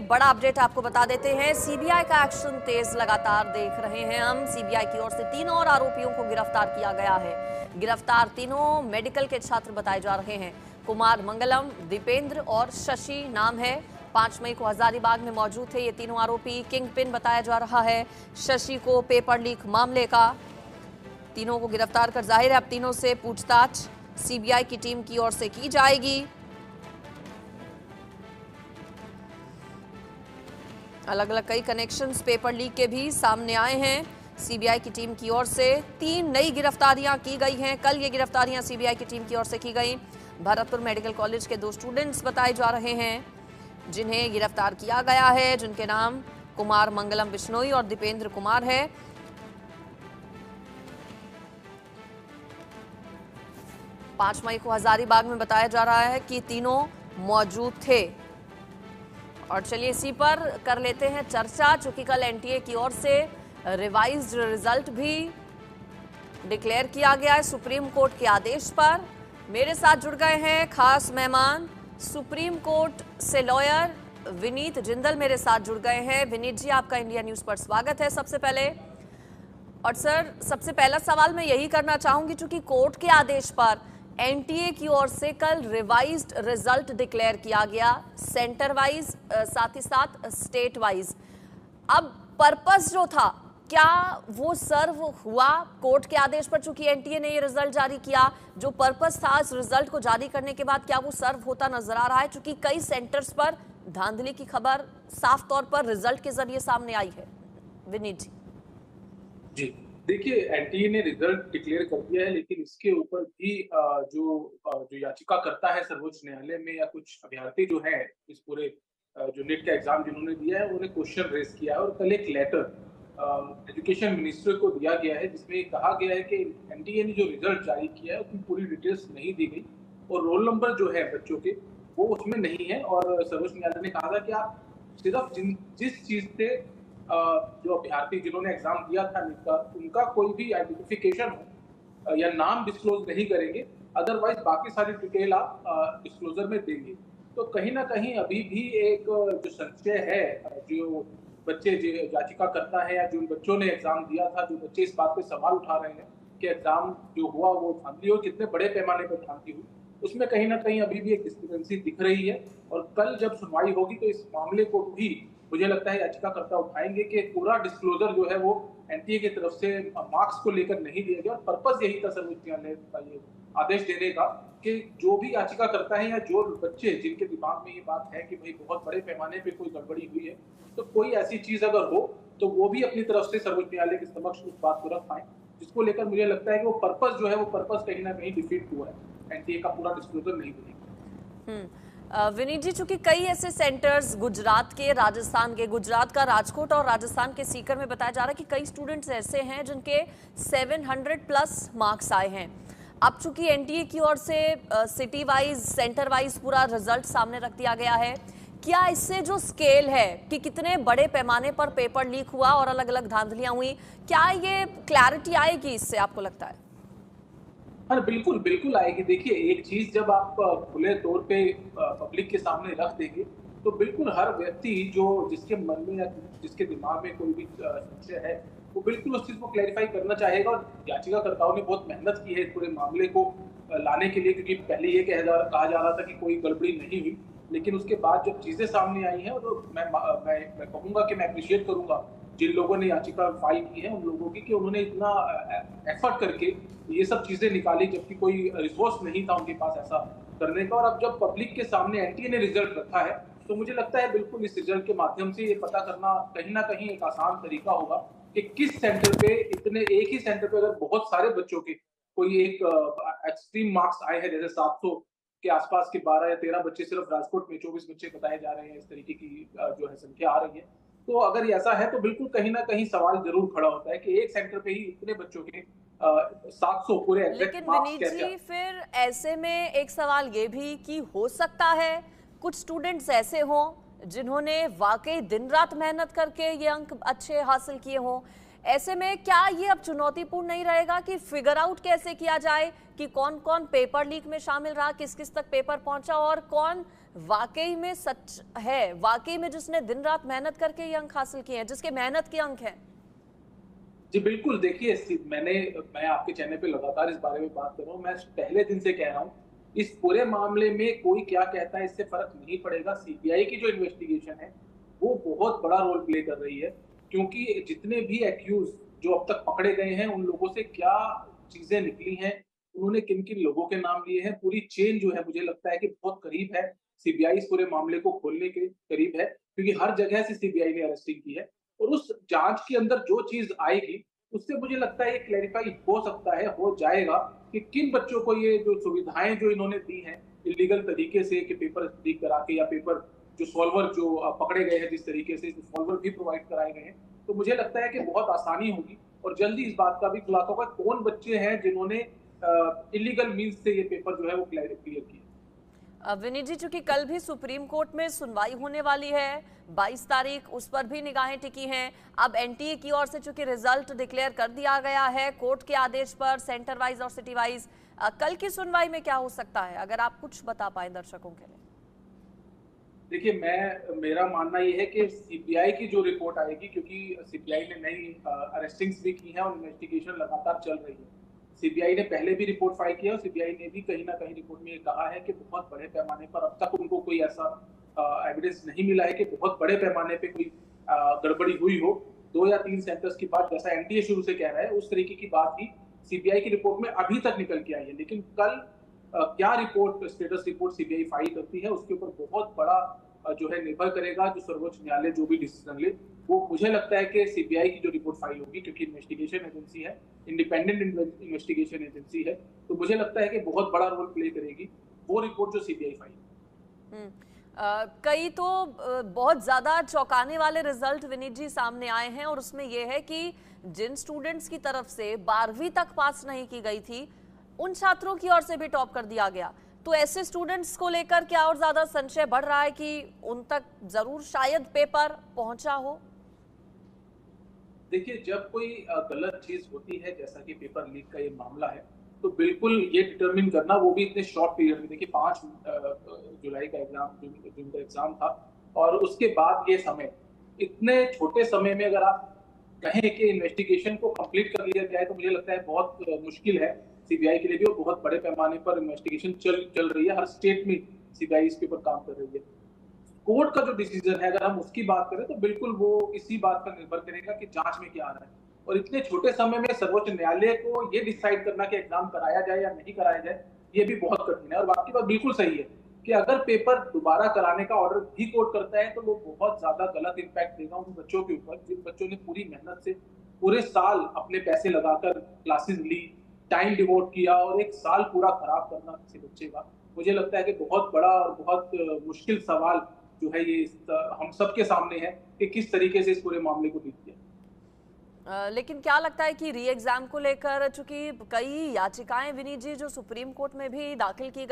में बड़ा अपडेट आपको बता देते हैं। सीबीआई का एक्शन तेज लगातार देख रहे हैं हम। सीबीआई की ओर से 3 और आरोपियों को गिरफ्तार किया गया है। गिरफ्तार तीनों मेडिकल के छात्र बताए जा रहे हैं। कुमार मंगलम, दीपेंद्र और शशि नाम है। 5 मई को हजारीबाग में मौजूद थे ये तीनों आरोपी। किंग पिन बताया जा रहा है शशि को पेपर लीक मामले का। तीनों को गिरफ्तार कर जाहिर है अब तीनों से पूछताछ सीबीआई की टीम की ओर से की जाएगी। अलग अलग कई कनेक्शंस पेपर लीक के भी सामने आए हैं। सीबीआई की टीम की ओर से 3 नई गिरफ्तारियां की गई हैं। कल ये गिरफ्तारियां सीबीआई की टीम की ओर से की गई। भरतपुर मेडिकल कॉलेज के 2 स्टूडेंट्स बताए जा रहे हैं जिन्हें गिरफ्तार किया गया है, जिनके नाम कुमार मंगलम बिश्नोई और दीपेंद्र कुमार है। पांच मई को हजारीबाग में बताया जा रहा है कि तीनों मौजूद थे। और चलिए इसी पर कर लेते हैं चर्चा, चूंकि कल एनटीए की ओर से रिवाइज्ड रिजल्ट भी डिक्लेयर किया गया है सुप्रीम कोर्ट के आदेश पर। मेरे साथ जुड़ गए हैं खास मेहमान, सुप्रीम कोर्ट से लॉयर विनीत जिंदल मेरे साथ जुड़ गए हैं। विनीत जी, आपका इंडिया न्यूज पर स्वागत है सबसे पहले। और सर, सबसे पहला सवाल मैं यही करना चाहूंगी, चूंकि कोर्ट के आदेश पर एनटीए की ओर से कल रिवाइज्ड रिजल्ट डिक्लेयर किया गया, सेंटर वाइज साथ ही साथ स्टेट वाइज। अब पर्पस जो था, क्या वो सर्व हुआ कोर्ट के आदेश पर? चूंकि एनटीए ने ये रिजल्ट जारी किया, जो पर्पस था इस रिजल्ट को जारी करने के बाद, क्या वो सर्व होता नजर आ रहा है? चूंकि कई सेंटर्स पर धांधली की खबर साफ तौर पर रिजल्ट के जरिए सामने आई है। विनीत जी, देखिए एनटीए ने रिजल्ट डिक्लेयर कर दिया है, लेकिन इसके ऊपर भी जो याचिका करता है सर्वोच्च न्यायालय में या कुछ अभ्यर्थी जो हैं इस पूरे जो नीट का एग्जाम जिन्होंने दिया है, उन्होंने क्वेश्चन रेज किया है और कल एक लेटर एजुकेशन मिनिस्टर को दिया गया है जिसमें कहा गया है कि एनटीए ने जो रिजल्ट जारी किया है उसमें पूरी डिटेल्स नहीं दी गई और रोल नंबर जो है बच्चों के वो उसमें नहीं है। और सर्वोच्च न्यायालय ने कहा था कि आप सिर्फ जिस चीज से जो अभ्यर्थी जिन्होंने एग्जाम दिया था नीट का, उनका कोई भी आइडेंटिफिकेशन हो या नाम डिस्क्लोज नहीं करेंगे, अदरवाइज बाकी सारी डिटेल आप डिस्क्लोजर में देंगे। तो कहीं ना कहीं अभी भी एक जो संशय है, जो बच्चे जो याचिका करता है या जो बच्चों ने एग्जाम दिया था, जो बच्चे इस बात पे सवाल उठा रहे हैं कि एग्जाम जो हुआ वो धांधली और कितने बड़े पैमाने पर धांधली हुई, उसमें कहीं ना कहीं अभी भी एक डिस्क्रिपेंसी दिख रही है। और कल जब सुनवाई होगी तो इस मामले को भी मुझे लगता है याचिकाकर्ता उठाएंगे कि पूरा डिस्क्लोजर जो है वो एनटीए की तरफ से मार्क्स को लेकर नहीं दिया गया। और पर्पस यही था सर्वोच्च न्यायालय का ये आदेश देने का कि जो भी याचिका करता है या जो बच्चे जिनके दिमाग में ये बात है कि भाई बहुत बड़े पैमाने पे कोई गड़बड़ी हुई है, तो कोई ऐसी चीज अगर हो तो वो भी अपनी तरफ से सर्वोच्च न्यायालय के समक्ष उस बात को रख पाए, जिसको लेकर मुझे लगता है कि वो पर्पस जो है वो पर्पस कहीं ना कहीं डिफीट हुआ है। एनटीए का पूरा डिस्क्लोजर नहीं देगा। विनीत जी, चूंकि कई ऐसे सेंटर्स गुजरात के, राजस्थान के, गुजरात का राजकोट और राजस्थान के सीकर में बताया जा रहा है कि कई स्टूडेंट्स ऐसे हैं जिनके 700 प्लस मार्क्स आए हैं। अब चूंकि एनटीए की ओर से सिटी वाइज, सेंटर वाइज पूरा रिजल्ट सामने रख दिया गया है, क्या इससे जो स्केल है कि कितने बड़े पैमाने पर पेपर लीक हुआ और अलग अलग धांधलियां हुई, क्या ये क्लैरिटी आएगी इससे, आपको लगता है? हाँ, बिल्कुल बिल्कुल आएगी। देखिए, एक चीज जब आप खुले तौर पे पब्लिक के सामने रख देंगे तो बिल्कुल हर व्यक्ति जो जिसके मन में या जिसके दिमाग में कोई भी संशय है, वो बिल्कुल उस चीज को क्लैरिफाई करना चाहेगा। और याचिकाकर्ताओं ने बहुत मेहनत की है इस पूरे मामले को लाने के लिए, क्योंकि पहले ये कहा जा रहा था कि कोई गड़बड़ी नहीं हुई, लेकिन उसके बाद जब चीजें सामने आई हैं तो मैं कहूंगा कि मैं अप्रिशिएट करूंगा जिन लोगों ने याचिका फाइल की है उन लोगों की, कि उन्होंने इतना एफर्ट करके ये सब चीजें निकाली, जबकि कोई रिसोर्स नहीं था उनके पास ऐसा करने का। और अब जब पब्लिक के सामने एनटीए ने रिजल्ट रखा है तो मुझे लगता है बिल्कुल इस रिजल्ट के माध्यम से ये पता करना कहीं ना कहीं एक आसान तरीका होगा कि किस सेंटर पे इतने, एक ही सेंटर पे अगर बहुत सारे बच्चों के कोई एक एक्सट्रीम मार्क्स आए हैं, जैसे 700 के आसपास के 12 या 13 बच्चे सिर्फ राजकोट में, 24 बच्चे बताए जा रहे हैं, इस तरीके की जो है संख्या आ रही है। तो अगर ऐसा है तो बिल्कुल कहीं ना कहीं सवाल जरूर खड़ा होता है कि एक सेंटर पे ही इतने बच्चों के 700 पूरे एग्जैक्ट लेकिन मार्क्स विनीत कैसे जी, फिर ऐसे में एक सवाल ये भी कि हो सकता है कुछ स्टूडेंट्स ऐसे हों जिन्होंने वाकई दिन रात मेहनत करके ये अंक अच्छे हासिल किए हों। ऐसे में क्या ये अब चुनौतीपूर्ण नहीं रहेगा कि फिगर आउट कैसे किया जाए कि कौन कौन पेपर लीक में शामिल रहा, किस किस तक पेपर पहुंचा और कौन वाकई में सच है, वाकई में जिसने दिन रात मेहनत करके ये अंक हासिल किए हैं, जिसके मेहनत के अंक हैं? जी, बिल्कुल देखिए मैं आपके चैनल पे लगातार इस बारे में बात कर रहा हूँ, मैं पहले दिन से कह रहा हूँ, इस पूरे मामले में कोई क्या कहता है इससे फ़र्क नहीं पड़ेगा, सीबीआई की जो इन्वेस्टिगेशन है, वो बहुत बड़ा रोल प्ले कर रही है, क्योंकि जितने भी एक्यूज़ जो अब तक पकड़े गए हैं, उन लोगों से क्या चीज़ें निकली हैं, उन्होंने किन-किन लोगों के नाम लिए हैं, पूरी चेन जो है मुझे लगता है कि बहुत करीब है, सीबीआई इस पूरे मामले को खोलने के करीब है, क्योंकि हर जगह से सीबीआई ने अरेस्टिंग की है और उस जाँच के अंदर जो चीज़ आएगी, उससे मुझे लगता है ये क्लैरिफ़ाई हो सकता है, हो जाएगा कि किन बच्चों को ये जो सुविधाएँ जो इन्होंने दी हैं, इल्लीगल तरीके से कि पेपर लीक करा के या पेपर जो सॉल्वर जो पकड़े गए हैं जिस तरीके से, जो सॉल्वर भी प्रोवाइड कराए गए हैं, तो मुझे लगता है कि बहुत आसानी होगी और जल्दी इस बात का भी खुलासा होगा कौन बच्चे हैं जिन्होंने इल्लीगल मीन्स से ये पेपर जो है वो क्लियर किए। विनीत जी, चूंकि कल भी सुप्रीम कोर्ट में सुनवाई होने वाली है 22 तारीख, उस पर भी निगाहें टिकी हैं। अब एनटीए की ओर से चूंकि रिजल्ट डिक्लेयर कर दिया गया है कोर्ट के आदेश पर, सेंटर वाइज और सिटी वाइज, कल की सुनवाई में क्या हो सकता है, अगर आप कुछ बता पाए दर्शकों के लिए? देखिए, मेरा मानना ये है कि सीबीआई की जो रिपोर्ट आएगी, क्योंकि सीबीआई ने नई अरेस्टिंग्स भी की हैं और इन्वेस्टिगेशन लगातार चल रही है। सीबीआई ने पहले भी रिपोर्ट फाइल किया और सीबीआई ने भी कहीं न कहीं रिपोर्ट में ये कहा है कि बहुत बड़े पैमाने पर अब तक उनको कोई ऐसा एविडेंस नहीं मिला है कि बहुत बड़े पैमाने पे कोई गड़बड़ी हुई हो। 2 या 3 सेंटर्स की बात जैसा एनटीए शुरू से कह रहा है, उस तरीके की बात ही सीबीआई की रिपोर्ट में अभी तक निकल के आई है। लेकिन कल क्या report status report CBI file करती है उसके ऊपर बहुत बड़ा जो है निर्भर करेगा। जो सर्वोच्च न्यायालय जो भी डिसीजन ले, वो मुझे लगता है कि सीबीआई की जो रिपोर्ट फाइल होगी, क्योंकि इन्वेस्टिगेशन एजेंसी है, इंडिपेंडेंट इन्वेस्टिगेशन एजेंसी है, तो मुझे लगता है कि बहुत बड़ा रोल प्ले करेगी वो रिपोर्ट जो सीबीआई फाइल। कई तो बहुत ज्यादा चौंकाने वाले रिजल्ट विनीत जी सामने आए हैं और उसमें यह है कि जिन स्टूडेंट्स की तरफ से 12वीं तक पास नहीं की गई थी, उन छात्रों की ओर से भी टॉप कर दिया गया। तो ऐसे स्टूडेंट्स को लेकर क्या और ज्यादा संशय बढ़ रहा है कि उन तक जरूर शायद पेपर पहुंचा हो? देखिए, जब कोई गलत चीज होती है, जैसा कि पेपर लीक का ये मामला है, तो बिल्कुल ये डिटरमिन करना, वो भी इतने शॉर्ट पीरियड में, देखिए 5 जुलाई का एग्जाम, जून का एग्जाम था और उसके बाद ये समय, इतने छोटे समय में अगर आप कहें कि इन्वेस्टिगेशन को कंप्लीट कर लिया जाए, तो मुझे लगता है बहुत मुश्किल है सीबीआई के लिए भी और बहुत बड़े पैमाने पर इन्वेस्टिगेशन चल रही है। हर स्टेट में सीबीआई इसके ऊपर काम कर रही है। कोर्ट का जो डिसीजन है, अगर हम उसकी बात करें, तो बिल्कुल वो इसी बात पर निर्भर करेगा कि जांच में क्या आ रहा है और इतने छोटे समय में सर्वोच्च न्यायालय को ये डिसाइड करना कि एग्जाम कराया जाए या नहीं कराया जाए, ये भी बहुत कठिन है। और बाकी बात बिल्कुल सही है कि अगर पेपर दोबारा कराने का ऑर्डर भी कोर्ट करता है, तो वो बहुत ज्यादा गलत इम्पैक्ट देगा उन बच्चों के ऊपर जिन बच्चों ने पूरी मेहनत से पूरे साल अपने पैसे लगाकर क्लासेस ली, टाइम डिवोट किया और एक साल पूरा खराब करना किसी बच्चे का, मुझे लगता है कि बहुत बड़ा और बहुत मुश्किल सवाल जो है ये हम सबके सामने है कि किस तरीके से इस पूरे मामले को डील किया। लेकिन क्या लगता है कि री एग्जाम को लेकर, चूंकि कई याचिकाएं विनीत जी जो सुप्रीम कोर्ट में भी दाखिल की गई